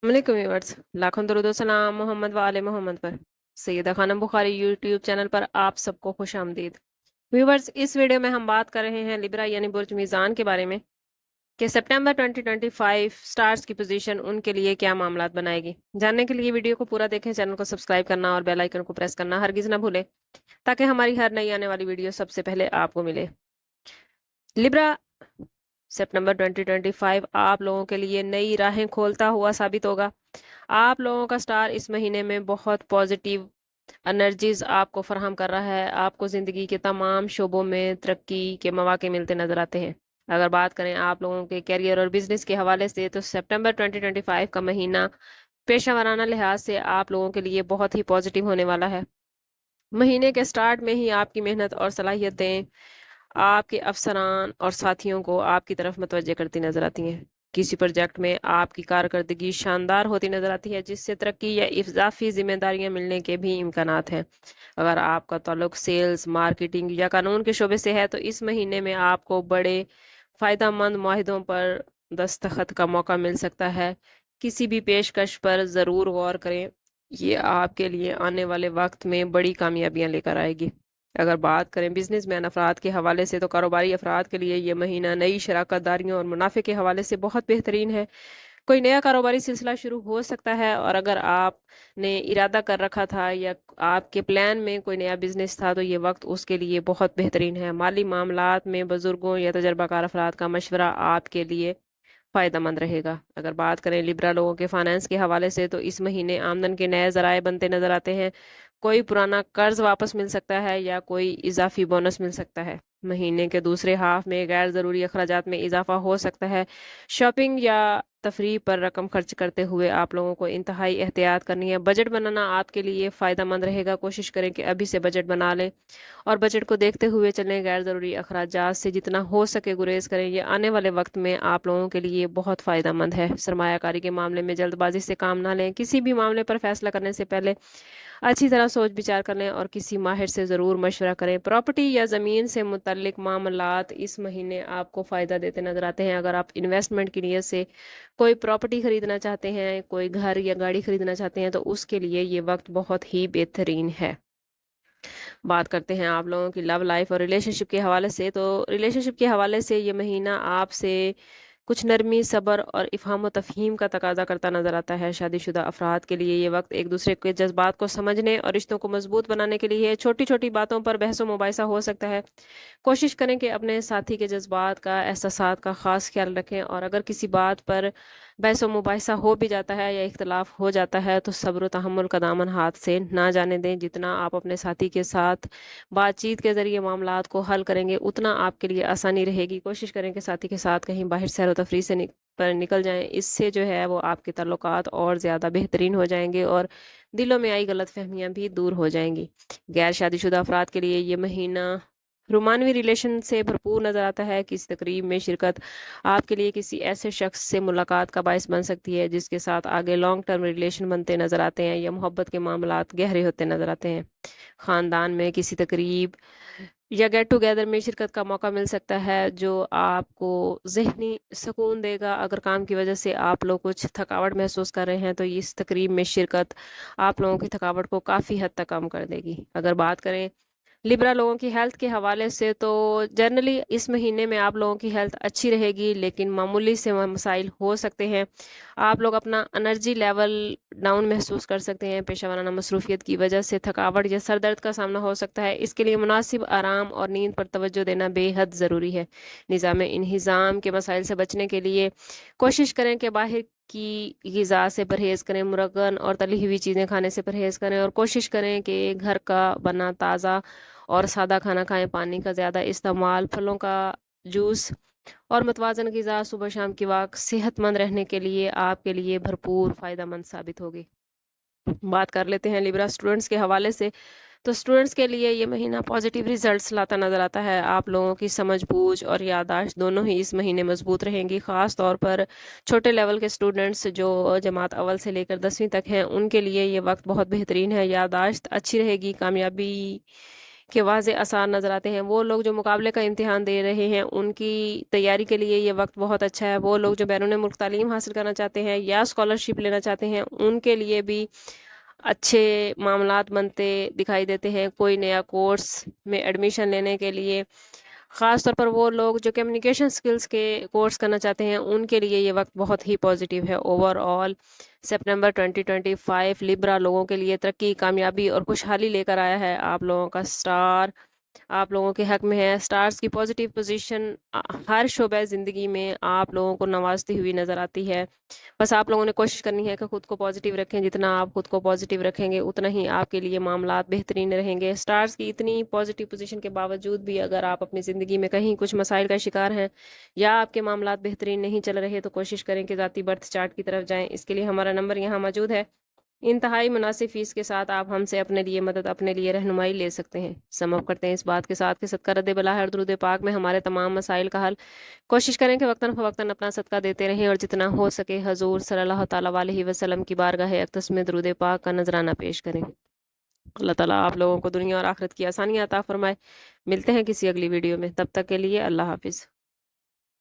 वालेकुम व्यूअर्स, लाखों दरूद व सलाम मोहम्मद व आले मोहम्मद पर। सैयदा खानम बुखारी यूट्यूब चैनल पर आप सबको खुश आमदीद। व्यूअर्स, इस वीडियो में हम बात कर रहे हैं लिब्रा यानी बुर्ज मीज़ान के बारे में कि सितंबर 2025 स्टार्स की पोजीशन उनके लिए क्या मामलात बनाएगी। जानने के लिए वीडियो को पूरा देखें, चैनल को सब्सक्राइब करना और बेल आइकन को प्रेस करना हरगिज़ ना भूलें, ताकि हमारी हर नई आने वाली वीडियो सबसे पहले आपको मिले। लिब्रा सितंबर 2025 आप लोगों के लिए नई राहें खोलता हुआ साबित होगा। आप लोगों का स्टार इस महीने में बहुत पॉजिटिव एनर्जीज आपको फराहम कर रहा है। आपको ज़िंदगी के तमाम शोबों में तरक्की के मौके मिलते नजर आते हैं। अगर बात करें आप लोगों के करियर और बिजनेस के हवाले से, तो सितंबर 2025 का महीना पेशा वराना लिहाज से आप लोगों के लिए बहुत ही पॉजिटिव होने वाला है। महीने के स्टार्ट में ही आपकी मेहनत और सलाहियतें आपके अफसरान और साथियों को आपकी तरफ मुतवज्जे करती नजर आती हैं। किसी प्रोजेक्ट में आपकी कारकर्दगी शानदार होती नजर आती है, जिससे तरक्की या इजाफी जिम्मेदारियां मिलने के भी इम्कानात हैं। अगर आपका ताल्लुक सेल्स, मार्केटिंग या कानून के शोबे से है, तो इस महीने में आपको बड़े फायदेमंद मुआहिदों पर दस्तखत का मौका मिल सकता है। किसी भी पेशकश पर ज़रूर गौर करें, ये आपके लिए आने वाले वक्त में बड़ी कामयाबियां लेकर आएगी। अगर बात करें बिजनेसमैन अफराद के हवाले से, तो कारोबारी अफराद के लिए ये महीना नई शराकत दारियों और मुनाफे के हवाले से बहुत बेहतरीन है। कोई नया कारोबारी सिलसिला शुरू हो सकता है, और अगर आपने इरादा कर रखा था या आपके प्लान में कोई नया बिजनेस था, तो ये वक्त उसके लिए बहुत बेहतरीन है। माली मामलात में बुजुर्गों या तजर्बाकार अफराद का मशवरा आपके लिए फ़ायदेमंद रहेगा। अगर बात करें लिब्रा लोगों के फाइनेंस के हवाले से, तो इस महीने आमदन के नए ज़राए बनते नज़र आते हैं। कोई पुराना कर्ज वापस मिल सकता है या कोई इजाफी बोनस मिल सकता है। महीने के दूसरे हाफ में गैर ज़रूरी अखराजात में इजाफा हो सकता है। शॉपिंग या तफरीह पर रकम खर्च करते हुए आप लोगों को इंतहाई एहतियात करनी है। बजट बनाना आपके लिए फ़ायदेमंद रहेगा। कोशिश करें कि अभी से बजट बना लें और बजट को देखते हुए चलें। गैर ज़रूरी अखराजात से जितना हो सके गुरेज करें। ये आने वाले वक्त में आप लोगों के लिए बहुत फ़ायदेमंद है। सरमायाकारी के मामले में जल्दबाजी से काम ना लें। किसी भी मामले पर फैसला करने से पहले अच्छी तरह सोच विचार कर लें और किसी माहिर से ज़रूर मशवरा करें। प्रॉपर्टी या ज़मीन से मुतल्लिक मामलात इस महीने आपको फ़ायदा देते नज़र आते हैं। अगर आप इन्वेस्टमेंट की नीयत से कोई प्रॉपर्टी ख़रीदना चाहते हैं, कोई घर या गाड़ी ख़रीदना चाहते हैं, तो उसके लिए ये वक्त बहुत ही बेहतरीन है। बात करते हैं आप लोगों की लव लाइफ और रिलेशनशिप के हवाले से, तो रिलेशनशिप के हवाले से ये महीना आपसे कुछ नरमी, सब्र और इफ़हाम व तफ़हीम का तकाजा करता नज़र आता है। शादीशुदा अफराद के लिए ये वक्त एक दूसरे के जज्बात को समझने और रिश्तों को मजबूत बनाने के लिए है। छोटी छोटी बातों पर बहस व मुबाहिसा हो सकता है। कोशिश करें कि अपने साथी के जज्बात का, एहसासात का ख़ास ख्याल रखें, और अगर किसी बात पर बहस व मुबाहिसा हो भी जाता है या इख्तलाफ हो जाता है, तो सब्र व तहम्मुल का दामन हाथ से ना जाने दें। जितना आप अपने साथी के साथ बातचीत के ज़रिए मामलात को हल करेंगे, उतना आपके लिए आसानी रहेगी। कोशिश करें कि साथी के साथ कहीं बाहर सैर व तफरीह से पर निकल जाएं। इससे जो है वो आपके ताल्लुकात और ज़्यादा बेहतरीन हो जाएंगे और दिलों में आई गलत फहमियाँ भी दूर हो जाएंगी। गैर शादीशुदा अफराद के लिए ये महीना रोमानवी रिलेशन से भरपूर नज़र आता है। किसी तकरीब में शिरकत आपके लिए किसी ऐसे शख्स से मुलाकात का बायस बन सकती है जिसके साथ आगे लॉन्ग टर्म रिलेशन बनते नज़र आते हैं या मोहब्बत के मामलात गहरे होते नज़र आते हैं। ख़ानदान में किसी तकरीब या गेट टुगेदर में शिरकत का मौका मिल सकता है, जो आपको ज़हनी सुकून देगा। अगर काम की वजह से आप लोग कुछ थकावट महसूस कर रहे हैं, तो इस तकरीब में शिरकत आप लोगों की थकावट को काफ़ी हद तक कम कर देगी। अगर बात करें लिब्रा लोगों की हेल्थ के हवाले से, तो जनरली इस महीने में आप लोगों की हेल्थ अच्छी रहेगी, लेकिन मामूली से मसाइल हो सकते हैं। आप लोग अपना एनर्जी लेवल डाउन महसूस कर सकते हैं। पेशा वराना मसरूफियत की वजह से थकावट या सर दर्द का सामना हो सकता है। इसके लिए मुनासिब आराम और नींद पर तवज्जो देना बेहद ज़रूरी है। निज़ाम इंहिज़ाम के मसाइल से बचने के लिए कोशिश करें कि बाहर की ग़िज़ा से परहेज़ करें। मुरगन और तली हुई चीज़ें खाने से परहेज़ करें और कोशिश करें कि घर का बना ताज़ा और सादा खाना खाएं। पानी का ज़्यादा इस्तेमाल, फलों का जूस और मुतवाज़न ग़िज़ा सुबह शाम की वाक सेहतमंद रहने के लिए आपके लिए भरपूर फ़ायदेमंद साबित होगी। बात कर लेते हैं लिब्रा स्टूडेंट्स के हवाले से, तो स्टूडेंट्स के लिए ये महीना पॉजिटिव रिजल्ट्स लाता नज़र आता है। आप लोगों की समझ बूझ और याददाश्त दोनों ही इस महीने मजबूत रहेंगी। ख़ास तौर पर छोटे लेवल के स्टूडेंट्स जो जमात अव्वल से लेकर 10वीं तक हैं, उनके लिए ये वक्त बहुत बेहतरीन है। याददाश्त अच्छी रहेगी, कामयाबी کے واضح آثار نظر آتے ہیں۔ وہ لوگ جو مقابلے کا امتحان دے رہے ہیں ان کی تیاری کے لیے یہ وقت بہت اچھا ہے۔ وہ لوگ جو بیرون ملک تعلیم حاصل کرنا چاہتے ہیں یا اسکالرشپ لینا چاہتے ہیں ان کے لیے بھی اچھے معاملات بنتے دکھائی دیتے ہیں۔ کوئی نیا کورس میں ایڈمیشن لینے کے لیے، خاص طور پر وہ لوگ جو کمیونیکیشن سکلز کے کورس کرنا چاہتے ہیں ان کے لیے یہ وقت بہت ہی پازیٹیو ہے۔ اوور آل سپٹمبر 2025 لیبرا لوگوں کے لیے ترقی، کامیابی اور خوشحالی لے کر آیا ہے۔ آپ لوگوں کا سٹار آپ لوگوں کے حق میں ہے۔ سٹارز کی پازیٹیو پوزیشن ہر شعبہ زندگی میں آپ لوگوں کو نوازتی ہوئی نظر آتی ہے۔ بس آپ لوگوں نے کوشش کرنی ہے کہ خود کو پازیٹیو رکھیں۔ جتنا آپ خود کو پازیٹیو رکھیں گے اتنا ہی آپ کے لیے معاملات بہترین رہیں گے۔ سٹارز کی اتنی پازیٹیو پوزیشن کے باوجود بھی اگر آپ اپنی زندگی میں کہیں کچھ مسائل کا شکار ہیں یا آپ کے معاملات بہترین نہیں چل رہے تو کوشش کریں کہ ذاتی برتھ چارٹ کی طرف جائیں۔ اس کے لیے ہمارا نمبر یہاں موجود ہے۔ انتہائی مناسب فیس کے ساتھ آپ ہم سے اپنے لیے مدد، اپنے لیے رہنمائی لے سکتے ہیں۔ سم اپ کرتے ہیں اس بات کے ساتھ کہ صدقہ رد بلا ہے اور درود پاک میں ہمارے تمام مسائل کا حل۔ کوشش کریں کہ وقتاً فوقتاً اپنا صدقہ دیتے رہیں اور جتنا ہو سکے حضور صلی اللہ تعالیٰ علیہ وسلم کی بارگاہ اقدس میں درود پاک کا نذرانہ پیش کریں۔ اللہ تعالیٰ آپ لوگوں کو دنیا اور آخرت کی آسانیاں عطا فرمائے۔ ملتے ہیں کسی اگلی ویڈیو میں، تب تک کے لیے اللہ حافظ۔